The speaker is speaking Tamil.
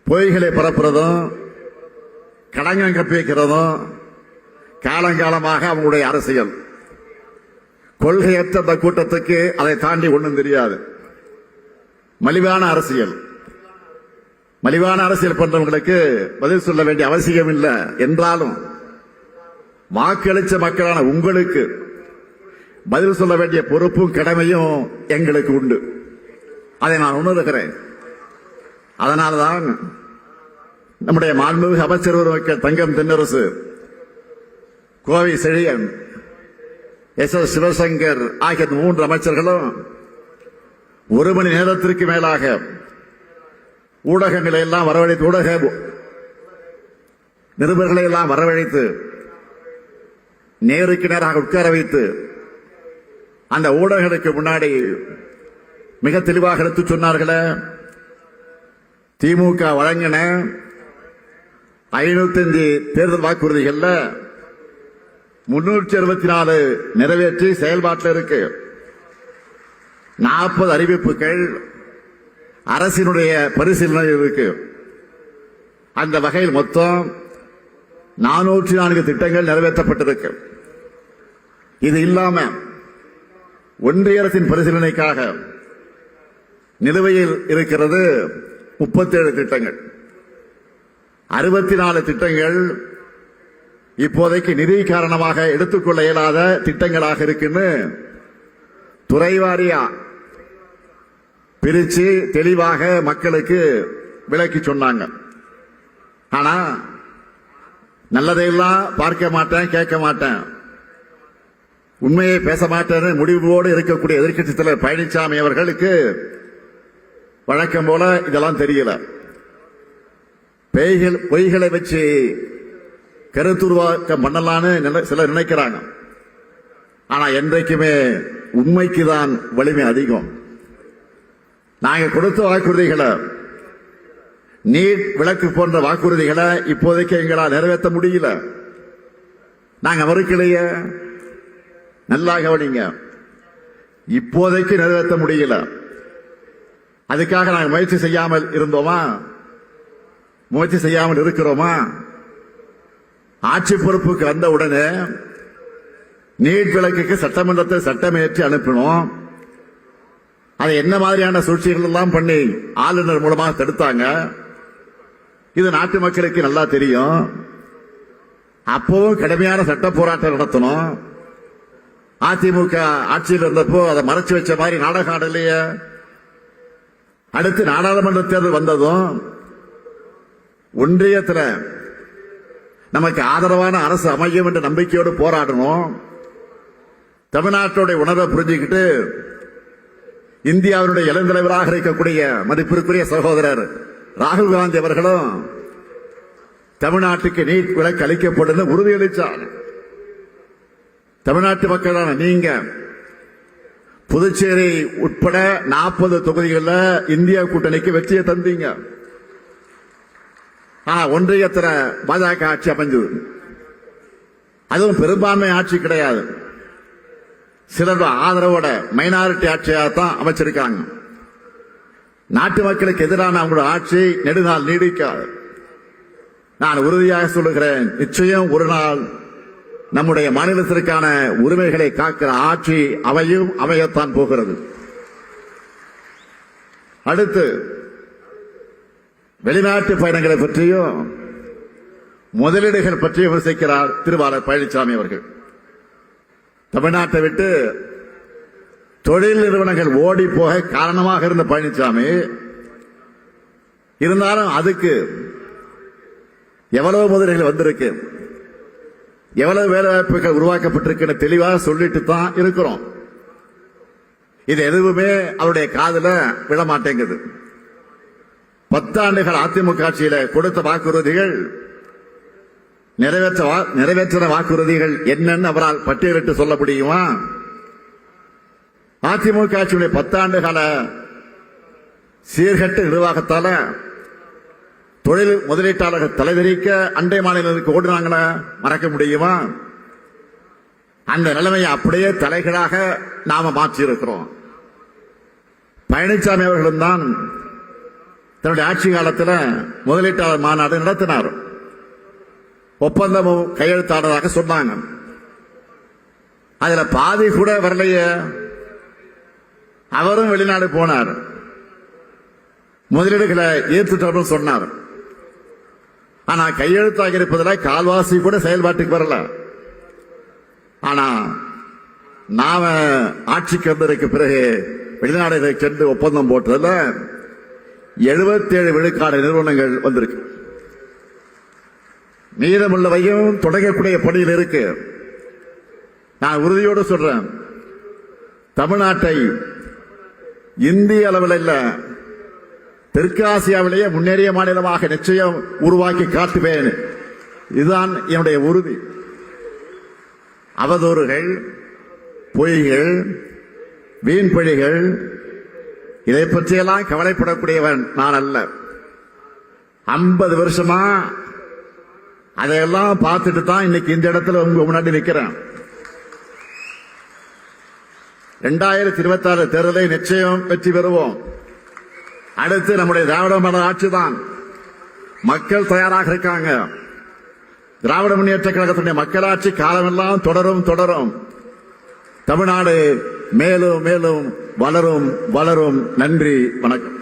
பொய்களை பரப்புறதும் கடங்கம் கப்பி வைக்கிறதும் காலங்காலமாக அவங்களுடைய அரசியல். கொள்கையற்ற அந்த கூட்டத்துக்கு அதை தாண்டி ஒன்றும் தெரியாது. மலிவான அரசியல் பண்றவங்களுக்கு பதில் சொல்ல வேண்டிய அவசியம் இல்லை. என்றாலும் வாக்களிச்ச மக்களான உங்களுக்கு பதில் சொல்ல வேண்டிய பொறுப்பும் கடமையும் எங்களுக்கு உண்டு. அதை நான் உணர்கிறேன். அதனால்தான் நம்முடைய மாண்புமிகு அமைச்சர் ஒருவர் தங்கம் தென்னரசு, கோவை செழியன், எஸ் சிவசங்கர் ஆகிய 3 அமைச்சர்களும் 1 மணி நேரத்திற்கு மேலாக ஊடகங்களை எல்லாம் வரவழைத்து, ஊடக நிருபர்களை எல்லாம் வரவழைத்து நேருக்கு நேராக உட்கார வைத்து அந்த ஊடகங்களுக்கு முன்னாடி மிக தெளிவாக எடுத்து சொன்னார்களே, திமுக வழங்கின 505 தேர்தல் வாக்குறுதிகள்ல 364 நிறைவேற்றி செயல்பாட்டில் இருக்கு. 40 அறிவிப்புகள் அரசினுடைய பரிசீலனை இருக்கு. அந்த வகையில் மொத்தம் 404 திட்டங்கள் நிறைவேற்றப்பட்டிருக்கு. இது இல்லாம ஒன்றிய அரசின் பரிசீலனைக்காக நிலுவையில் இருக்கிறது 37 திட்டங்கள். 64 திட்டங்கள் இப்போதைக்கு நிதி காரணமாக எடுத்துக்கொள்ள இயலாத திட்டங்களாக இருக்குன்னு துறைவாரியா பிரிச்சு தெளிவாக மக்களுக்கு விளக்கி சொன்னாங்க. ஆனா நல்லதையெல்லாம் பார்க்க மாட்டேன், கேட்க மாட்டேன், உண்மையை பேச மாட்டேன்னு முடிவோடு இருக்கக்கூடிய எதிர்க்கட்சித் தலைவர் பழனிசாமி அவர்களுக்கு வழக்கம் போல இதெல்லாம் தெரியல. பொய்களை வச்சு கருத்துருவாக்கம் பண்ணலான்னு சிலர் நினைக்கிறாங்க. ஆனா என்றைக்குமே உண்மைக்குதான் வலிமை அதிகம். நாங்க கொடுத்த வாக்குறுதிகளை, நீட் விலக்கு போன்ற வாக்குறுதிகளை இப்போதைக்கு எங்களால் நிறைவேற்ற முடியல. நாங்க மறுக்கலையே, நல்லா கவனிங்க, இப்போதைக்கு நிறைவேற்ற முடியல. அதுக்காக நாங்கள் முயற்சி செய்யாமல் இருந்தோமா? முயற்சி செய்யாமல் இருக்கிறோமா? ஆட்சி பொறுப்புக்கு வந்த உடனே நீட் விலக்குக்கு சட்டமன்றத்தை சட்டமேற்றி அனுப்பினோம். அதை என்ன மாதிரியான சூழ்ச்சிகள் எல்லாம் பண்ணி ஆளுநர் மூலமாக தடுத்தாங்க, இது நாட்டு மக்களுக்கு நல்லா தெரியும். அப்பவும் கடுமையான சட்ட போராட்டம் நடத்தணும். அதிமுக ஆட்சியில் இருந்தப்போ அதை மறைச்சு வச்ச மாதிரி நாடகம் ஆடலையே. அடுத்து நாடாளுமன்ற தேர்தல் வந்ததும் ஒன்றியத்தில் நமக்கு ஆதரவான அரசு அமையும் என்ற நம்பிக்கையோடு போராடணும். தமிழ்நாட்டுடைய உணர்வை புரிஞ்சுக்கிட்டு இந்தியாவினுடைய இளந்தலைவராக இருக்கக்கூடிய மதிப்பிற்குரிய சகோதரர் ராகுல் காந்தி அவர்களும் தமிழ்நாட்டுக்கு நீட் விலக்கு அளிக்கப்படும் உறுதியளித்தார். தமிழ்நாட்டு மக்களான நீங்க புதுச்சேரி உட்பட 40 தொகுதிகளில் இந்தியா கூட்டணிக்கு வெற்றியை தந்தீங்க. ஆனா ஒன்றியத்தில் பாஜக ஆட்சி அமைஞ்சது. அதுவும் பெரும்பான்மை ஆட்சி கிடையாது, சிலர் ஆதரவோட மைனாரிட்டி ஆட்சியாகத்தான் அமைச்சிருக்காங்க. நாட்டு மக்களுக்கு எதிரான அவங்களோட ஆட்சி நெடுநாள் நீடிக்காது. நான் உறுதியாக சொல்லுகிறேன், நிச்சயம் ஒரு நாள் நம்முடைய மாநிலத்திற்கான உரிமைகளை காக்கிற ஆட்சி அமையத்தான் போகிறது. அடுத்து வெளிநாட்டு பயணங்களை பற்றியும் முதலீடுகள் பற்றியும் விமர்சிக்கிறார் திருவாளர் பழனிசாமி அவர்கள். தமிழ்நாட்டை விட்டு தொழில் நிறுவனங்கள் ஓடி போக காரணமாக இருந்த பழனிசாமி, இருந்தாலும் அதுக்கு எவ்வளவு முதலீடுகள் வந்திருக்கு, எவ்வளவு வேலைவாய்ப்புகள் உருவாக்கப்பட்டிருக்கு தெளிவாக சொல்லிட்டு தான் இருக்கிறோம். இது எதுவுமே அவருடைய காதுல விழமாட்டேங்குது. 10 ஆண்டுகள் அதிமுக ஆட்சியில கொடுத்த வாக்குறுதிகள், நிறைவேற்ற வாக்குறுதிகள் என்னன்னு அவரால் பட்டியலிட்டு சொல்ல முடியுமா? அதிமுக ஆட்சியுடைய 10 ஆண்டு கால சீர்கட்ட நிர்வாகத்தால தொழில் முதலீட்டாளர்கள் தலைவிரிக்க அண்டை மாநிலங்களுக்கு ஓடுனாங்களா? மறக்க முடியுமா? அந்த நிலைமையை அப்படியே தலைகளாக நாம மாற்றி இருக்கிறோம். பழனிசாமி அவர்களும் தான் தன்னுடைய ஆட்சி காலத்தில் முதலீட்டாளர் மாநாடு நடத்தினார். ஒப்பந்தமும் கையெழுத்தானதாக சொன்னாங்க. அதுல பாதி கூட வரலையே. அவரும் வெளிநாடு போனார், முதலீடுகளை ஏற்றுட்டோம் சொன்னார். ஆனா கையெழுத்தாக இருப்பதில் கால்வாசி கூட செயல்பாட்டுக்கு வரல. ஆனா நாம ஆட்சிக்கு வந்ததற்கு பிறகு வெளிநாடுகளை சென்று ஒப்பந்தம் போட்டதுல 77 விழுக்காடு நிறுவனங்கள் வந்திருக்கு. மீதமுள்ளவையும் தொடங்கக்கூடிய பணியில் இருக்கு. நான் உறுதியோடு சொல்றேன், தமிழ்நாட்டை இந்திய அளவில் இல்ல, தெற்காசியாவிலேயே முன்னேறிய மாநிலமாக நிச்சயம் உருவாக்கி காட்டுவேன். இதுதான் என்னுடைய உறுதி. அவதூறுகள், பொய்கள், வீண்பழிகள், இதை பற்றியெல்லாம் கவலைப்படக்கூடியவன் நான் அல்ல. 50 வருஷமா அதையெல்லாம் பார்த்துட்டு தான் இன்னைக்கு இந்த இடத்துல உங்க முன்னாடி நிக்கிறேன். 2026 தேர்தலை நிச்சயம் வெற்றி பெறுவோம். அடுத்து நம்முடைய திராவிட மாடல் ஆட்சி தான். மக்கள் தயாராக இருக்காங்க. திராவிட முன்னேற்ற கழகத்தினுடைய மக்களாட்சி காலமெல்லாம் தொடரும். தமிழ்நாடு மேலும் மேலும் வளரும். நன்றி, வணக்கம்.